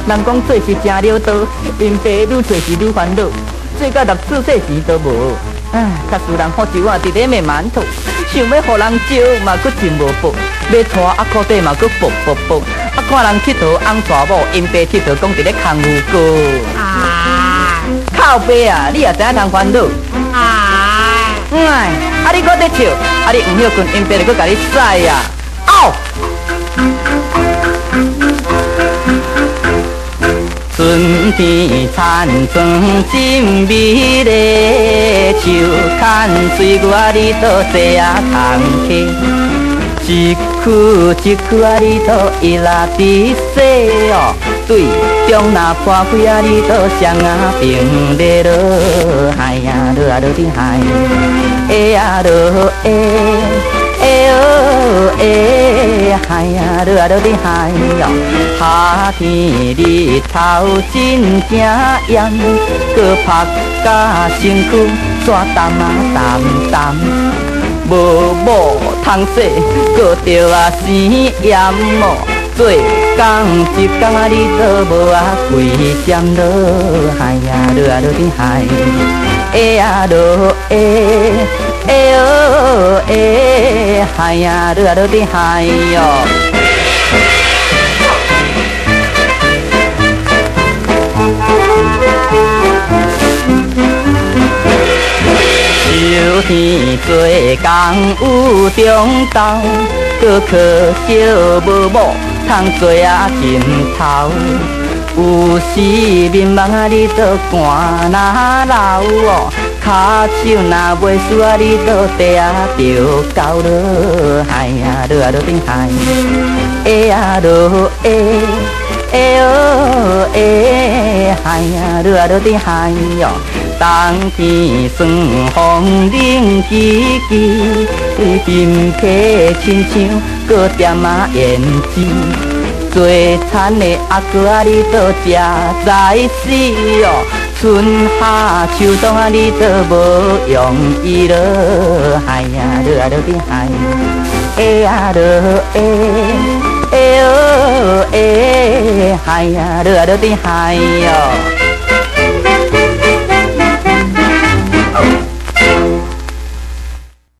人讲做事真了多，因爸愈做事愈烦恼，做到14岁钱都无。唉，较使人福州啊，直咧卖馒头，想要互人招嘛，佫真无补；要带阿裤底嘛，佫薄。啊，看人佚佗红沙某，因爸佚佗讲伫咧空有过。啊！靠背啊，你也知影通烦恼。啊！哎，啊你搁在笑，啊你唔晓困，因爸就搁甲你使呀。嗷！春天灿霜真美丽，树看水我你都坐啊通起。一区啊，你都一拉伫洗哦，对中那破开啊，你都双啊平咧落，海呀落啊落伫海，哎呀落哎，哎哦哎，海呀落啊落伫海哦，夏天日头真正炎，搁晒甲身躯沙淡啊淡。无某通洗，搁着啊生炎哦。做工一工啊，你都无啊规针落海呀，落啊落伫海，哎呀落哎，哎哦哎，海呀落啊落伫海哟。秋天做工有中昼，搁可少无某通做啊枕头。有时面目啊，你都汗若流哦，骹手若袂输啊，你都地啊着高落海呀，落啊落顶海，哎呀落哎，哎哦哎，海呀落啊落顶海哟。冬天霜风冷叽叽，金溪亲像搁点啊胭脂，做田的阿哥啊，你都食在死哦。春夏秋冬啊，你都无用伊落海呀，落啊落伫海，哎呀落哎，哎哦哎，海呀落啊落伫海哟。